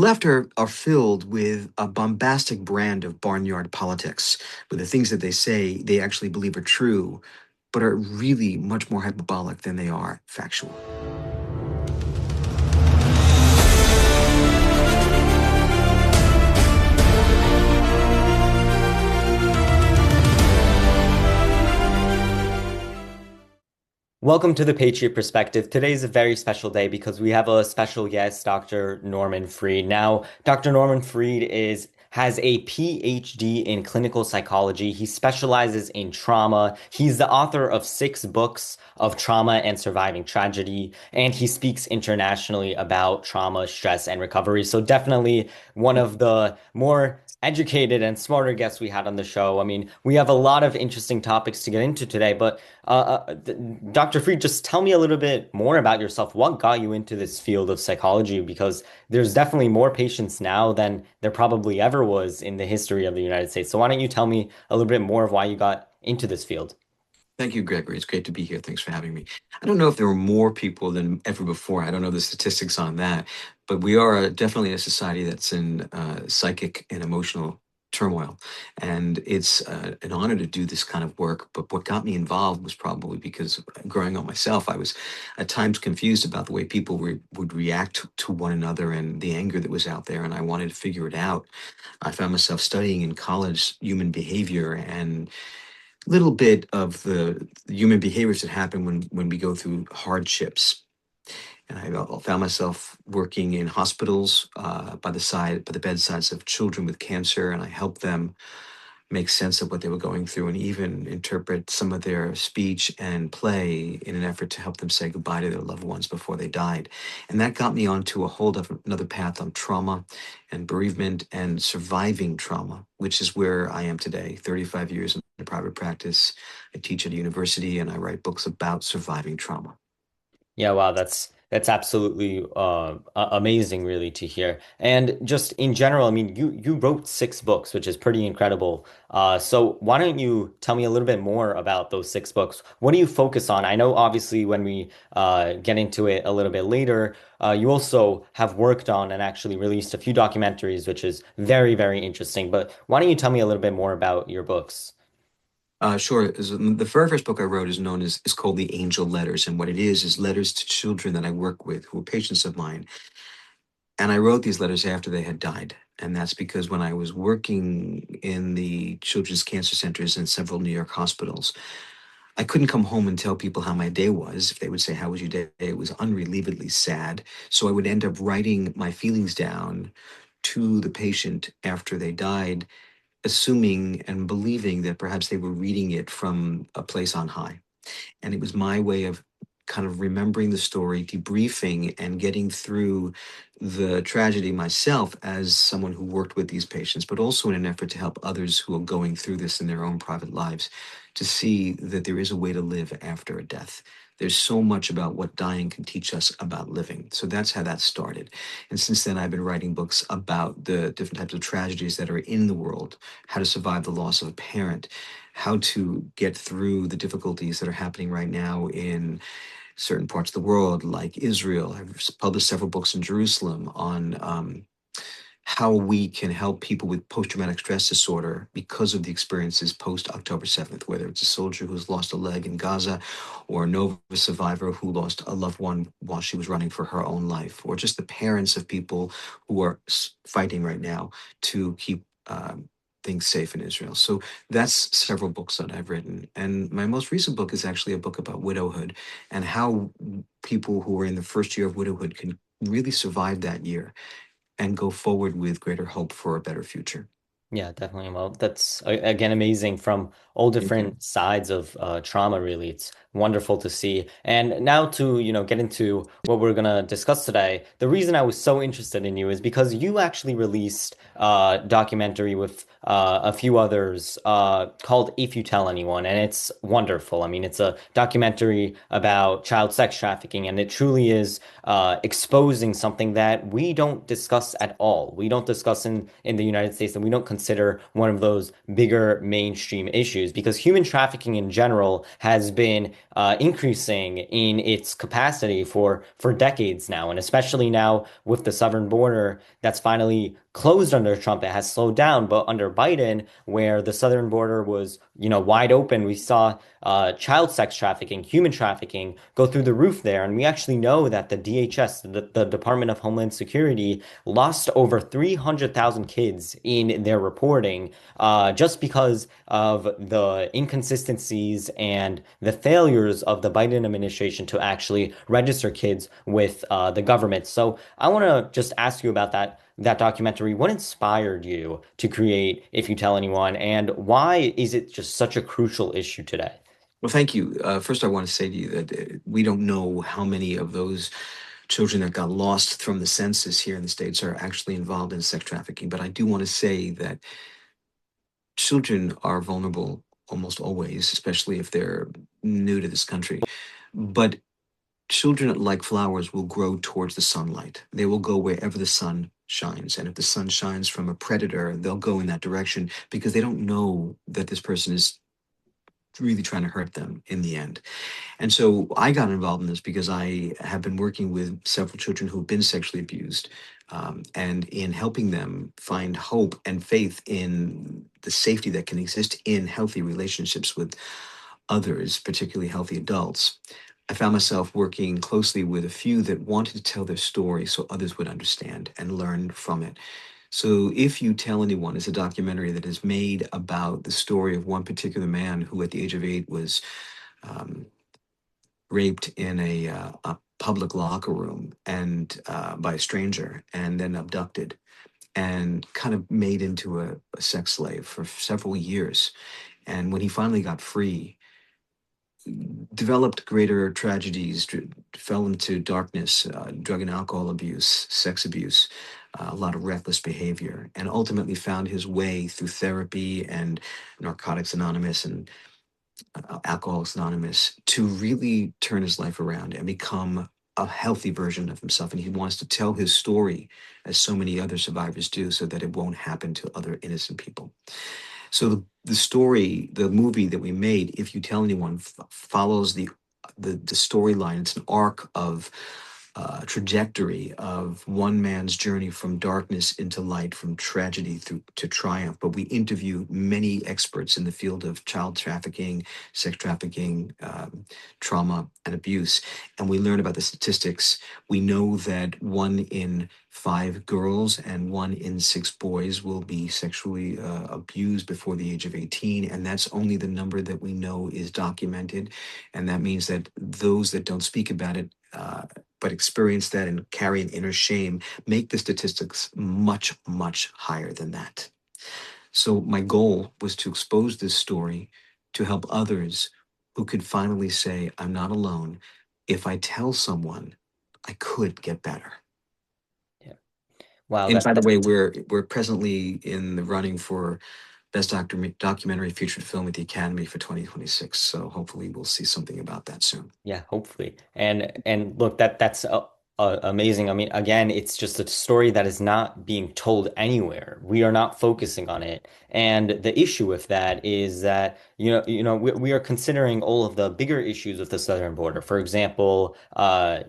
Left are filled with a bombastic brand of barnyard politics, where the things that they say they actually believe are true, but are really much more hyperbolic than they are factual. Welcome to the Patriot Perspective. Today is a very special day because we have a special guest, Dr. Norman Fried. Now, Dr. Norman Fried has a PhD in clinical psychology. He specializes in trauma. He's the author of 6 books of trauma and surviving tragedy, and he speaks internationally about trauma, stress, and recovery. So definitely one of the more educated and smarter guests we had on the show. I mean, we have a lot of interesting topics to get into today, but Dr. Fried, just tell me a little bit more about yourself. What got you into this field of psychology? Because there's definitely more patients now than there probably ever was in the history of the United States. So why don't you tell me a little bit more of why you got into this field? Thank you, Gregory. It's great to be here. Thanks for having me. I don't know if there were more people than ever before. I don't know the statistics on that, but we are definitely a society that's in psychic and emotional turmoil. And it's an honor to do this kind of work. But what got me involved was probably because growing up myself, I was at times confused about the way people would react to one another and the anger that was out there. And I wanted to figure it out. I found myself studying in college human behavior and little bit of the human behaviors that happen when we go through hardships. And I found myself working in hospitals by the bedsides of children with cancer, and I helped them make sense of what they were going through and even interpret some of their speech and play in an effort to help them say goodbye to their loved ones before they died. And that got me onto a whole different another path on trauma and bereavement and surviving trauma, which is where I am today, 35 years in private practice. I teach at a university and I write books about surviving trauma. Yeah, wow, that's absolutely amazing, really, to hear. And just in general, I mean, you wrote 6 books, which is pretty incredible. So why don't you tell me a little bit more about those 6 books? What do you focus on? I know, obviously, when we get into it a little bit later, you also have worked on and actually released a few documentaries, which is very, very interesting. But why don't you tell me a little bit more about your books? Sure. The very first book I wrote is called The Angel Letters, and what it is letters to children that I work with who are patients of mine. And I wrote these letters after they had died. And that's because when I was working in the children's cancer centers in several New York hospitals, I couldn't come home and tell people how my day was. If they would say, "How was your day?" It was unrelievedly sad. So I would end up writing my feelings down to the patient after they died, assuming and believing that perhaps they were reading it from a place on high. And it was my way of kind of remembering the story, debriefing, and getting through the tragedy myself as someone who worked with these patients, but also in an effort to help others who are going through this in their own private lives to see that there is a way to live after a death. There's so much about what dying can teach us about living. So that's how that started. And since then, I've been writing books about the different types of tragedies that are in the world, how to survive the loss of a parent, how to get through the difficulties that are happening right now in certain parts of the world, like Israel. I've published several books in Jerusalem on how we can help people with post traumatic stress disorder because of the experiences post October 7th, whether it's a soldier who's lost a leg in Gaza, or a Nova survivor who lost a loved one while she was running for her own life, or just the parents of people who are fighting right now to keep. Things safe in Israel. So that's several books that I've written. And my most recent book is actually a book about widowhood and how people who are in the first year of widowhood can really survive that year and go forward with greater hope for a better future. Yeah, definitely. Well, that's again amazing from all Thank you. different sides of trauma, really. It's wonderful to see. And now to, get into what we're gonna discuss today. The reason I was so interested in you is because you actually released a documentary with a few others called If You Tell Anyone, and it's wonderful. I mean, it's a documentary about child sex trafficking, and it truly is exposing something that we don't discuss at all. We don't discuss in the United States, and we don't consider one of those bigger mainstream issues because human trafficking in general has been increasing in its capacity for decades now, and especially now with the southern border that's finally closed under Trump, it has slowed down. But under Biden, where the southern border was, wide open, we saw child sex trafficking, human trafficking go through the roof there. And we actually know that the DHS, the Department of Homeland Security, lost over 300,000 kids in their reporting just because of the inconsistencies and the failures of the Biden administration to actually register kids with the government. So I want to just ask you about that documentary. What inspired you to create If You Tell Anyone, and why is it just such a crucial issue today? Well, thank you. First, I want to say to you that we don't know how many of those children that got lost from the census here in the States are actually involved in sex trafficking. But I do want to say that children are vulnerable almost always, especially if they're new to this country. But children, like flowers, will grow towards the sunlight. They will go wherever the sun shines. And if the sun shines from a predator, they'll go in that direction because they don't know that this person is really trying to hurt them in the end. And so I got involved in this because I have been working with several children who've been sexually abused, and in helping them find hope and faith in the safety that can exist in healthy relationships with others, particularly healthy adults. I found myself working closely with a few that wanted to tell their story so others would understand and learn from it. So, If You Tell Anyone is a documentary that is made about the story of one particular man who, at the age of 8, was um, raped in a public locker room and by a stranger, and then abducted and kind of made into a sex slave for several years. And when he finally got free, developed greater tragedies, fell into darkness, drug and alcohol abuse, sex abuse, a lot of reckless behavior, and ultimately found his way through therapy and Narcotics Anonymous and Alcoholics Anonymous to really turn his life around and become a healthy version of himself. And he wants to tell his story, as so many other survivors do, so that it won't happen to other innocent people. So the story, the movie that we made, If You Tell Anyone, follows the storyline. It's an arc of trajectory of one man's journey from darkness into light, from tragedy through to triumph. But we interview many experts in the field of child trafficking, sex trafficking, trauma, and abuse. And we learn about the statistics. We know that 1 in 5 girls and 1 in 6 boys will be sexually abused before the age of 18. And that's only the number that we know is documented. And that means that those that don't speak about it, but experience that and carry an inner shame, make the statistics much, much higher than that. So my goal was to expose this story to help others who could finally say, I'm not alone. If I tell someone, I could get better. Yeah. Wow, And that by the way, we're presently in the running for Best Documentary Featured Film at the Academy for 2026. So hopefully we'll see something about that soon. Yeah, hopefully. And look, that's amazing. I mean, again, it's just a story that is not being told anywhere. We are not focusing on it. And the issue with that is that, we are considering all of the bigger issues with the southern border. For example,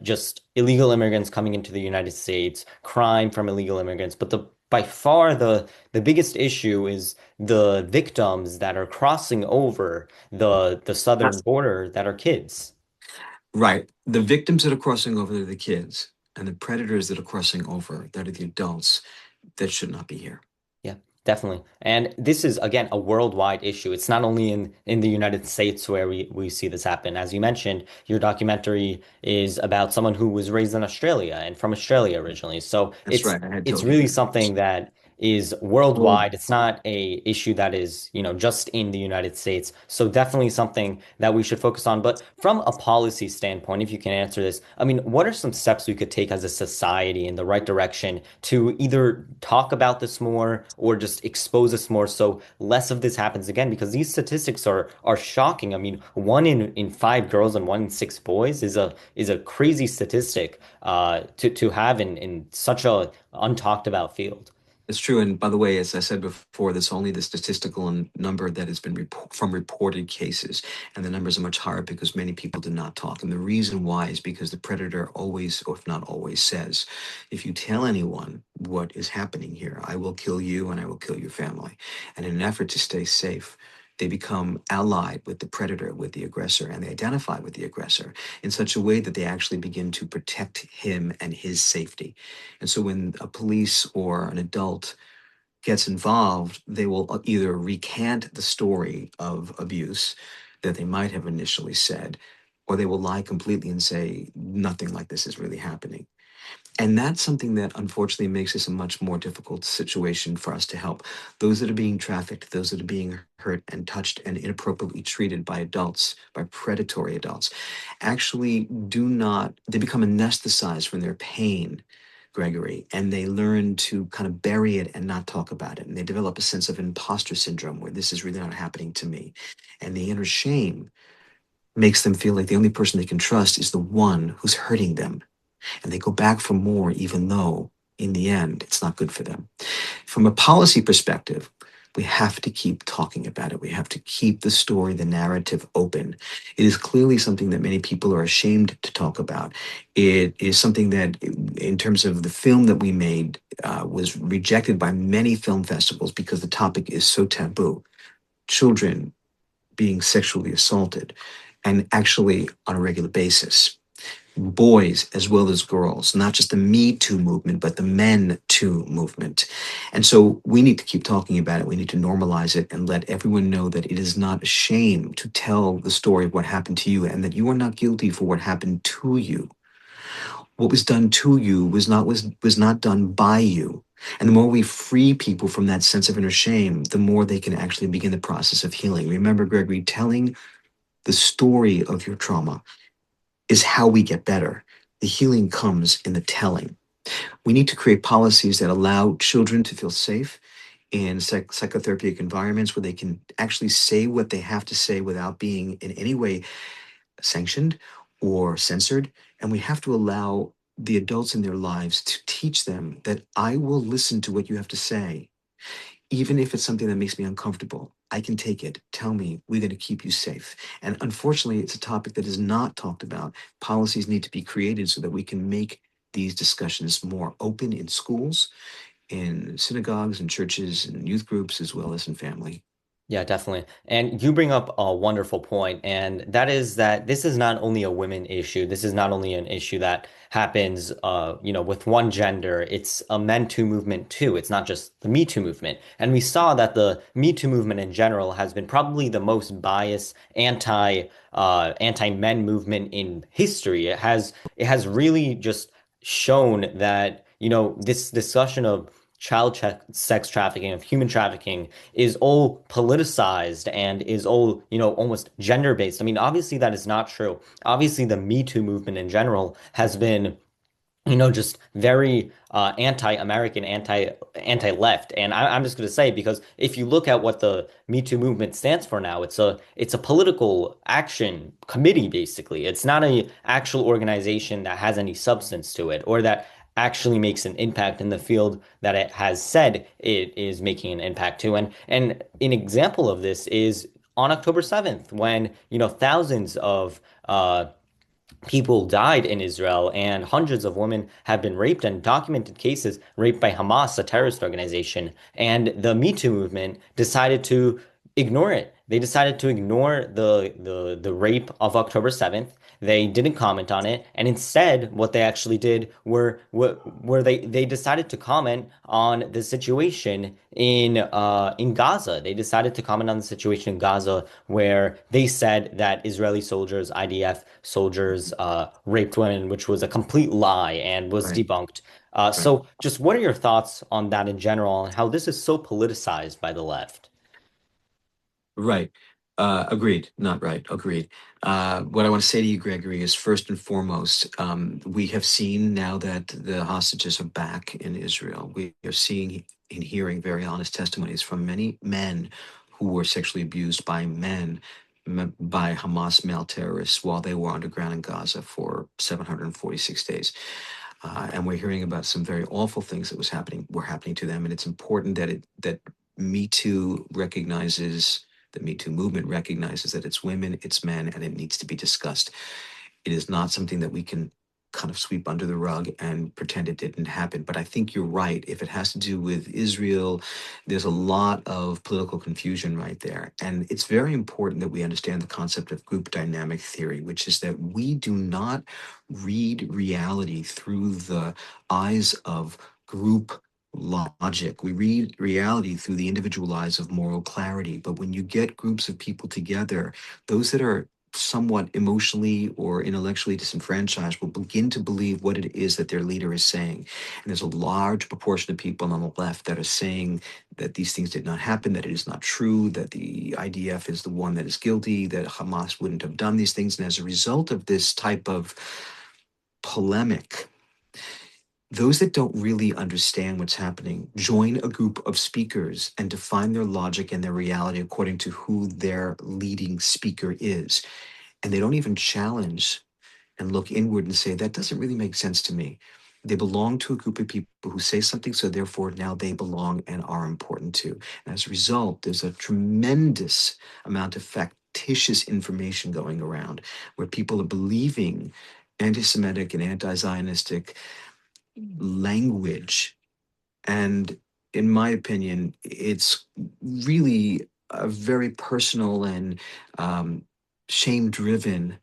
just illegal immigrants coming into the United States, crime from illegal immigrants. But by far the biggest issue is the victims that are crossing over the southern border that are kids. Right. The victims that are crossing over are the kids, and the predators that are crossing over that are the adults that should not be here. Yeah, definitely. And this is again a worldwide issue. It's not only in the United States where we see this happen. As you mentioned, your documentary is about someone who was raised in Australia and from Australia originally. So That's right. I had it's told you really that. something that is Well, worldwide. It's not a issue that is, just in the United States. So definitely something that we should focus on. But from a policy standpoint, if you can answer this, I mean, what are some steps we could take as a society in the right direction to either talk about this more or just expose this more so less of this happens again? Because these statistics are shocking. I mean, 1 in 5 girls and 1 in 6 boys is a crazy statistic to have in such a untalked about field. It's true. And by the way, as I said before, that's only the statistical number that has been from reported cases. And the numbers are much higher because many people do not talk. And the reason why is because the predator always, or if not always, says, if you tell anyone what is happening here, I will kill you and I will kill your family. And in an effort to stay safe, they become allied with the predator, with the aggressor, and they identify with the aggressor in such a way that they actually begin to protect him and his safety. And so when a police or an adult gets involved, they will either recant the story of abuse that they might have initially said, or they will lie completely and say nothing like this is really happening. And that's something that unfortunately makes this a much more difficult situation for us to help. Those that are being trafficked, those that are being hurt and touched and inappropriately treated by adults, by predatory adults, actually do not, they become anesthetized from their pain, Gregory, and they learn to kind of bury it and not talk about it. And they develop a sense of imposter syndrome where this is really not happening to me. And the inner shame makes them feel like the only person they can trust is the one who's hurting them, and they go back for more, even though in the end, it's not good for them. From a policy perspective, we have to keep talking about it. We have to keep the story, the narrative open. It is clearly something that many people are ashamed to talk about. It is something that, in terms of the film that we made, was rejected by many film festivals because the topic is so taboo. Children being sexually assaulted, and actually on a regular basis, boys as well as girls, not just the Me Too movement, but the Men Too movement. And so we need to keep talking about it. We need to normalize it and let everyone know that it is not a shame to tell the story of what happened to you and that you are not guilty for what happened to you. What was done to you was not done by you. And the more we free people from that sense of inner shame, the more they can actually begin the process of healing. Remember, Gregory, telling the story of your trauma is how we get better. The healing comes in the telling. We need to create policies that allow children to feel safe in psychotherapeutic environments where they can actually say what they have to say without being in any way sanctioned or censored. And we have to allow the adults in their lives to teach them that I will listen to what you have to say even if it's something that makes me uncomfortable. I can take it. Tell me, we're going to keep you safe. And unfortunately, it's a topic that is not talked about. Policies need to be created so that we can make these discussions more open in schools, in synagogues and churches and youth groups, as well as in family. Yeah, definitely. And you bring up a wonderful point, and that is that this is not only a women issue. This is not only an issue that happens, with one gender. It's a Men Too movement too. It's not just the Me Too movement. And we saw that the Me Too movement in general has been probably the most biased anti-men movement in history. It has really just shown that, this discussion of sex trafficking, of human trafficking is all politicized and is all, almost gender based. I mean, obviously that is not true. Obviously, the Me Too movement in general has been, just very anti-American, anti-left. And I'm just going to say, because if you look at what the Me Too movement stands for now, it's a political action committee, basically. It's not a actual organization that has any substance to it or that actually makes an impact in the field that it has said it is making an impact to. And an example of this is on October 7th, when, thousands of people died in Israel and hundreds of women have been raped and documented cases raped by Hamas, a terrorist organization. And the Me Too movement decided to ignore it. They decided to ignore the rape of October 7th. They didn't comment on it, and instead, what they actually did were they decided to comment on the situation in Gaza. They decided to comment on the situation in Gaza, where they said that Israeli soldiers, IDF soldiers, raped women, which was a complete lie and was Right, debunked. right. So, just what are your thoughts on that in general, and how this is so politicized by the left? Right. Agreed. Not right. Agreed. What I want to say to you, Gregory, is first and foremost, we have seen now that the hostages are back in Israel. We are seeing and hearing very honest testimonies from many men who were sexually abused by by Hamas male terrorists while they were underground in Gaza for 746 days. and we're hearing about some very awful things that were happening to them. And it's important that Me Too recognizes the Me Too movement recognizes that it's women, it's men, and it needs to be discussed. It is not something that we can kind of sweep under the rug and pretend it didn't happen. But I think you're right. If it has to do with Israel, there's a lot of political confusion right there. And it's very important that we understand the concept of group dynamic theory, which is that we do not read reality through the eyes of group logic. We read reality through the individual eyes of moral clarity. But when you get groups of people together, those that are somewhat emotionally or intellectually disenfranchised will begin to believe what it is that their leader is saying. And there's a large proportion of people on the left that are saying that these things did not happen, that it is not true, that the IDF is the one that is guilty, that Hamas wouldn't have done these things. And as a result of this type of polemic, those that don't really understand what's happening join a group of speakers and define their logic and their reality according to who their leading speaker is. And they don't even challenge and look inward and say, that doesn't really make sense to me. They belong to a group of people who say something, so therefore now they belong and are important too. And as a result, there's a tremendous amount of factitious information going around where people are believing anti Semitic and anti Zionistic language. And in my opinion, it's really a very personal and shame driven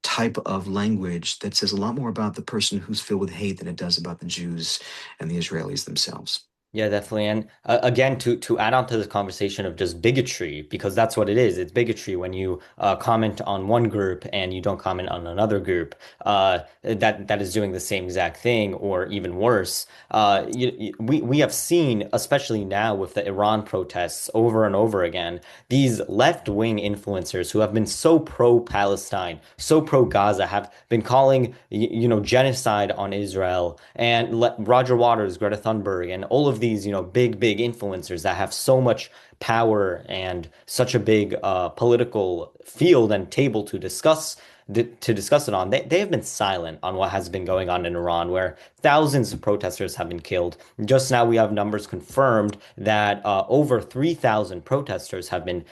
type of language that says a lot more about the person who's filled with hate than it does about the Jews and the Israelis themselves. Yeah, definitely. And again, to add on to this conversation of just bigotry, because that's what it is. It's bigotry when you comment on one group and you don't comment on another group that is doing the same exact thing or even worse. We have seen, especially now with the Iran protests over and over again, these left-wing influencers who have been so pro-Palestine, so pro-Gaza, have been calling, genocide on Israel, and Roger Waters, Greta Thunberg, and all of these, big influencers that have so much power and such a big political field and table to discuss it on. They have been silent on what has been going on in Iran, where thousands of protesters have been killed. Just now, we have numbers confirmed that over 3,000 protesters have been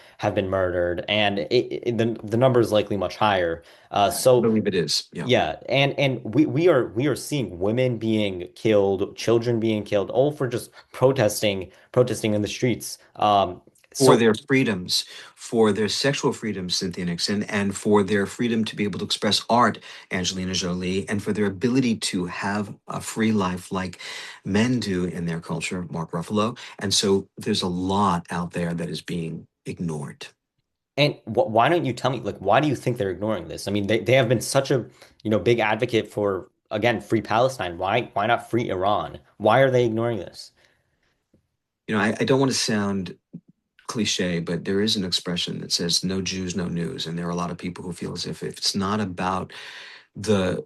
murdered, and the number is likely much higher. I So believe it is. Yeah. yeah, and we are seeing women being killed, children being killed, all for just protesting in the streets. For So their freedoms, for their sexual freedoms, Cynthia Nixon, and for their freedom to be able to express art, Angelina Jolie, and for their ability to have a free life like men do in their culture, Mark Ruffalo. And so there's a lot out there that is being ignored. and why don't you tell me, like, why do you think they're ignoring this? I mean, they have been such a, big advocate for, again, free Palestine. Why not free Iran? Why are they ignoring this? I don't want to sound cliche, but there is an expression that says no Jews, no news. And there are a lot of people who feel as if it's not about the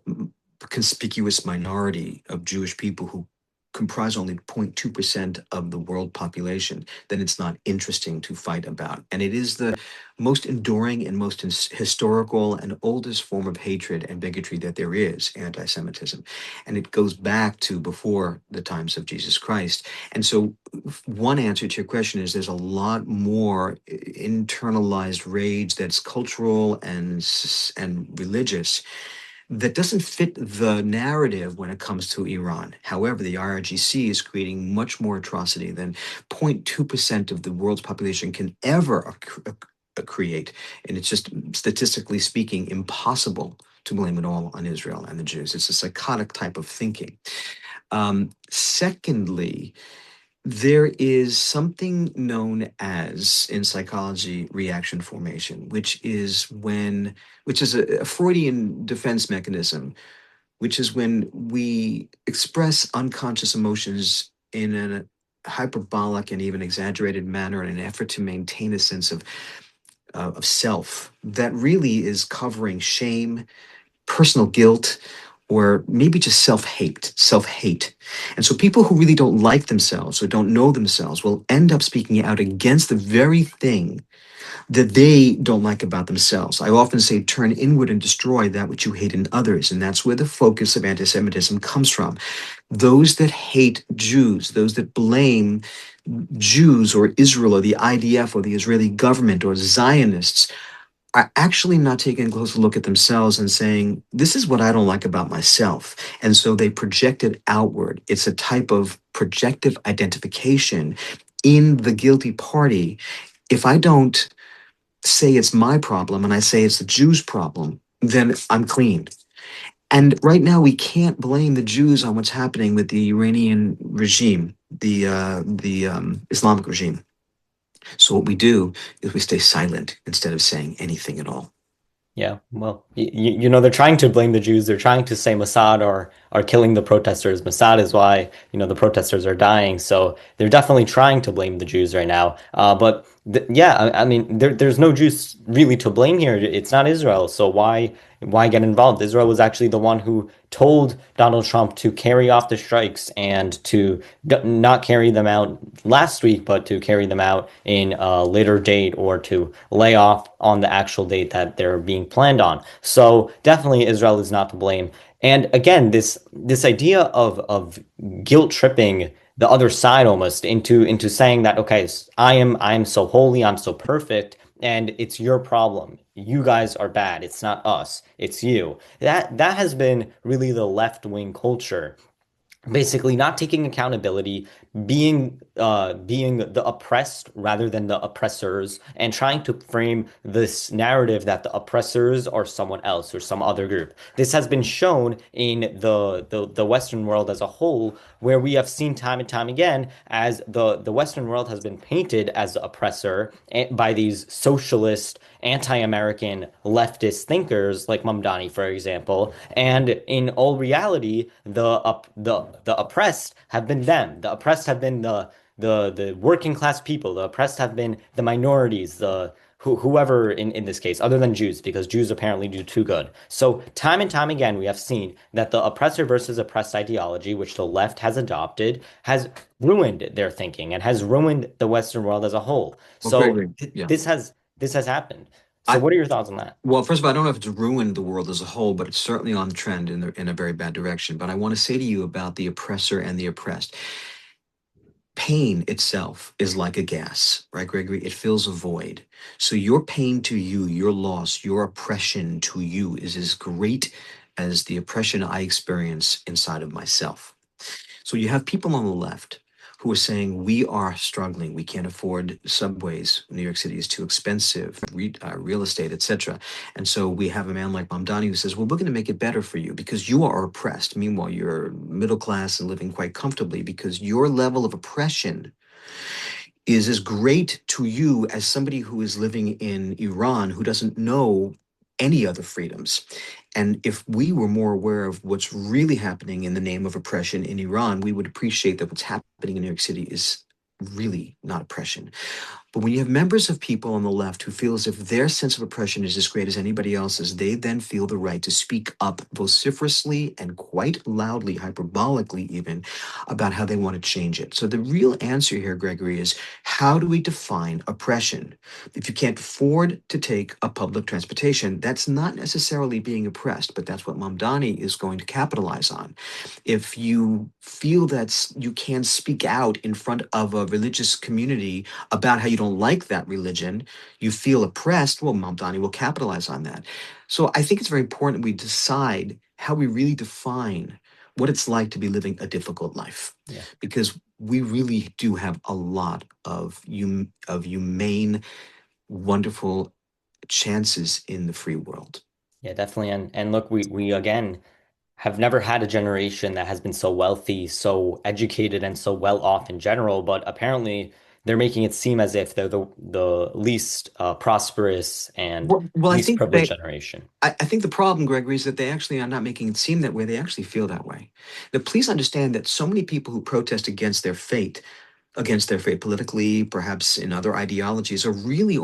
conspicuous minority of Jewish people who comprise only 0.2% of the world population, then it's not interesting to fight about. And it is the most enduring and most historical and oldest form of hatred and bigotry that there is, anti Semitism. And it goes back to before the times of Jesus Christ. And so, one answer to your question is there's a lot more internalized rage that's cultural and religious that doesn't fit the narrative when it comes to Iran. However, the IRGC is creating much more atrocity than 0.2% of the world's population can ever create. And it's just statistically speaking impossible to blame it all on Israel and the Jews. It's a psychotic type of thinking. Secondly, there is something known as in psychology reaction formation, which is a Freudian defense mechanism, which is when we express unconscious emotions in a hyperbolic and even exaggerated manner in an effort to maintain a sense of self that really is covering shame, personal guilt, or maybe just self hate. And so people who really don't like themselves or don't know themselves will end up speaking out against the very thing that they don't like about themselves. I often say, turn inward and destroy that which you hate in others. And that's where the focus of anti Semitism comes from. Those that hate Jews, those that blame Jews or Israel or the IDF or the Israeli government or Zionists, are actually not taking a closer look at themselves and saying, this is what I don't like about myself. And so they project it outward. It's a type of projective identification in the guilty party. If I don't say it's my problem and I say it's the Jews' problem, then I'm clean. And right now, we can't blame the Jews on what's happening with the Iranian regime, the Islamic regime. So what we do is we stay silent instead of saying anything at all. Yeah, well, they're trying to blame the Jews. They're trying to say Mossad are killing the protesters. Mossad is why, the protesters are dying. So they're definitely trying to blame the Jews right now. But th yeah, I mean, there's no Jews really to blame here. It's not Israel. So why get involved? Israel was actually the one who told Donald Trump to carry off the strikes and to not carry them out last week, but to carry them out in a later date or to lay off on the actual date that they're being planned on. So definitely Israel is not to blame. And again, this idea of guilt tripping the other side almost into saying that, okay, I am so holy, I'm so perfect, and it's your problem. You guys are bad. It's not us. It's you. That has been really the left-wing culture, basically not taking accountability, being the oppressed rather than the oppressors, and trying to frame this narrative that the oppressors are someone else or some other group. This has been shown in the Western world as a whole, where we have seen time and time again as the Western world has been painted as the oppressor by these socialist, anti-American leftist thinkers like Mamdani, for example. And in all reality, the oppressed have been them. The oppressed have been the working class people. The oppressed have been the minorities, whoever in this case, other than Jews, because Jews apparently do too good. So time and time again, we have seen that the oppressor versus oppressed ideology, which the left has adopted, has ruined their thinking and has ruined the Western world as a whole. Well, So Gregory, yeah. this has happened. So I what are your thoughts on that? well, first of all, I don't know if it's ruined the world as a whole, but it's certainly on the trend in a very bad direction. But I want to say to you about the oppressor and the oppressed. Pain itself is like a gas, right, Gregory? It fills a void. So your pain to you, your loss, your oppression to you is as great as the oppression I experience inside of myself. So you have people on the left who are saying we are struggling, we can't afford subways, New York City is too expensive, real estate, etc. And so we have a man like Mamdani who says, well, we're going to make it better for you because you are oppressed. Meanwhile, you're middle class and living quite comfortably because your level of oppression is as great to you as somebody who is living in Iran who doesn't know any other freedoms. And if we were more aware of what's really happening in the name of oppression in Iran, we would appreciate that what's happening in New York City is really not oppression. But when you have members of people on the left who feel as if their sense of oppression is as great as anybody else's, they then feel the right to speak up vociferously and quite loudly, hyperbolically even, about how they want to change it. So the real answer here, Gregory, is how do we define oppression? If you can't afford to take a public transportation, that's not necessarily being oppressed, but that's what Mamdani is going to capitalize on. If you feel that you can speak out in front of a religious community about how you don't like that religion, you feel oppressed, well, Mamdani will capitalize on that. So I think it's very important we decide how we really define what it's like to be living a difficult life, Yeah. because we really do have a lot of humane, wonderful chances in the free world. Yeah, definitely. And look, we again have never had a generation that has been so wealthy, so educated, and so well off in general, but apparently they're making it seem as if they're the least prosperous and Well, I least think privileged generation. I think the problem, Gregory, is that they actually are not making it seem that way. They actually feel that way. Now, please understand that so many people who protest against their fate politically, perhaps in other ideologies, are really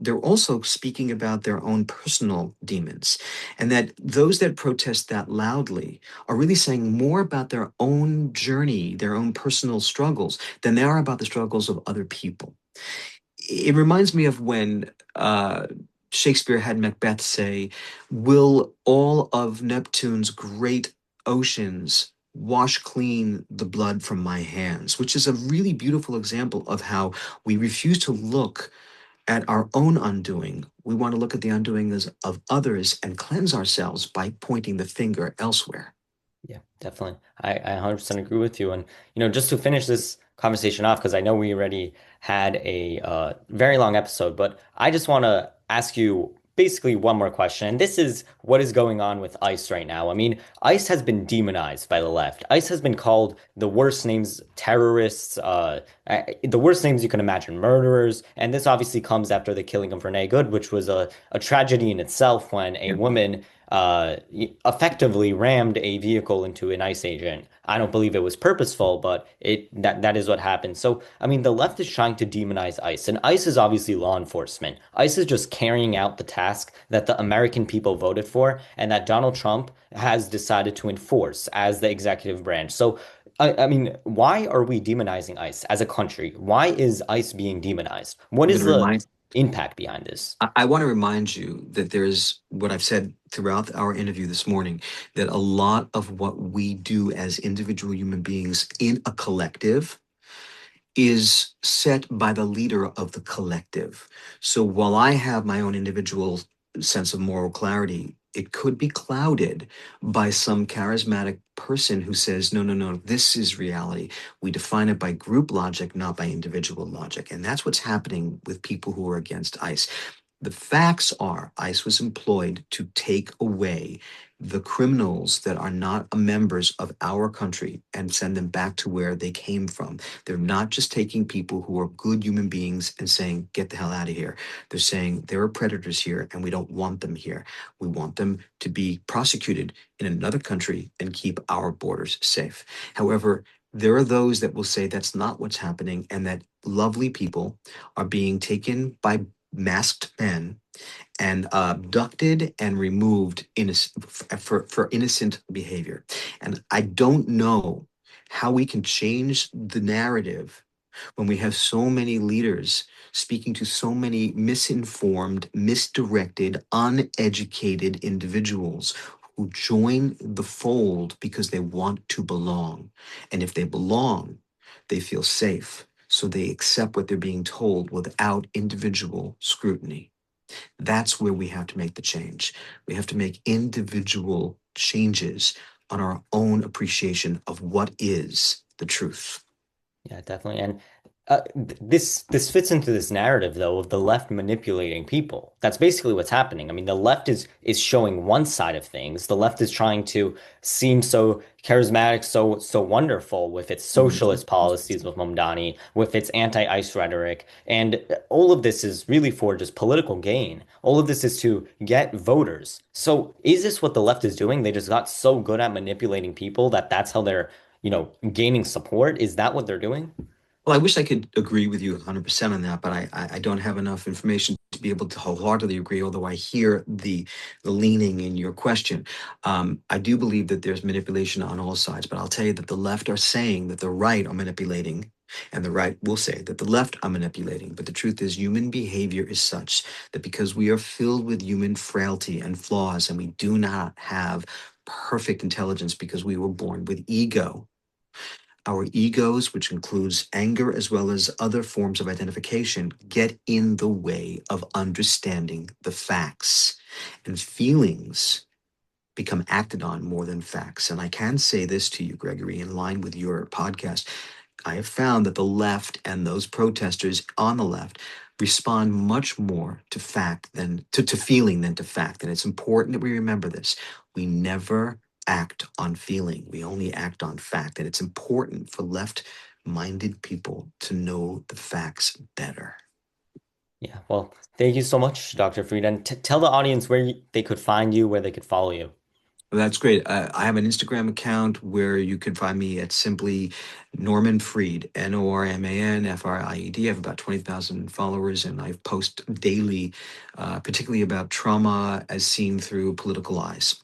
they're also speaking about their own personal demons. And that those that protest that loudly are really saying more about their own journey, their own personal struggles, than they are about the struggles of other people. it reminds me of when Shakespeare had Macbeth say, "Will all of Neptune's great oceans wash clean the blood from my hands?" Which is a really beautiful example of how we refuse to look at our own undoing. We want to look at the undoings of others and cleanse ourselves by pointing the finger elsewhere. Yeah, definitely. I 100% agree with you. And, just to finish this conversation off, because I know we already had a very long episode, but I just want to ask you basically one more question. And this is what is going on with ICE right now. I mean, ICE has been demonized by the left. ICE has been called the worst names, terrorists, the worst names you can imagine, murderers. And this obviously comes after the killing of Renee Good, which was a tragedy in itself when a Yeah. woman effectively rammed a vehicle into an ICE agent. I don't believe it was purposeful, but that is what happened. So, I mean, the left is trying to demonize ICE, and ICE is obviously law enforcement. ICE is just carrying out the task that the American people voted for and that Donald Trump has decided to enforce as the executive branch. So, I mean, why are we demonizing ICE as a country? Why is ICE being demonized? What I'm going is to the remind impact behind this? I want to remind you that there's what I've said throughout our interview this morning, that a lot of what we do as individual human beings in a collective is set by the leader of the collective. So while I have my own individual sense of moral clarity, it could be clouded by some charismatic person who says, no, no, no, this is reality. We define it by group logic, not by individual logic. And that's what's happening with people who are against ICE. The facts are ICE was employed to take away the criminals that are not members of our country and send them back to where they came from. They're not just taking people who are good human beings and saying, get the hell out of here. They're saying there are predators here and we don't want them here. We want them to be prosecuted in another country and keep our borders safe. However, there are those that will say that's not what's happening and that lovely people are being taken by masked men and abducted and removed for innocent behavior. And I don't know how we can change the narrative when we have so many leaders speaking to so many misinformed, misdirected, uneducated individuals who join the fold because they want to belong. And if they belong, they feel safe. So they accept what they're being told without individual scrutiny. That's where we have to make the change. We have to make individual changes on our own appreciation of what is the truth. Yeah, definitely. And this fits into this narrative though of the left manipulating people. That's basically what's happening. I mean, the left is showing one side of things. The left is trying to seem so charismatic, so wonderful with its socialist policies with Mamdani, with its anti-ICE rhetoric, and all of this is really for just political gain. All of this is to get voters. So is this what the left is doing? They just got so good at manipulating people that that's how they're gaining support? Is that what they're doing? Well, I wish I could agree with you 100% on that, but I don't have enough information to be able to wholeheartedly agree, although I hear the leaning in your question. I do believe that there's manipulation on all sides, but I'll tell you that the left are saying that the right are manipulating, and the right will say that the left are manipulating. But the truth is, human behavior is such that because we are filled with human frailty and flaws, and we do not have perfect intelligence because we were born with ego, our egos, which includes anger as well as other forms of identification, get in the way of understanding the facts. And feelings become acted on more than facts. And I can say this to you, Gregory, in line with your podcast. I have found that the left and those protesters on the left respond much more to fact than to feeling than to fact. And it's important that we remember this. We never act on feeling. We only act on fact. And it's important for left-minded people to know the facts better. Yeah, well, thank you so much, Dr. Fried. And t tell the audience where they could find you, where they could follow you. Well, that's great. I have an Instagram account where you can find me at simply Norman Fried, NormanFried. I have about 20,000 followers, and I post daily, particularly about trauma as seen through political eyes.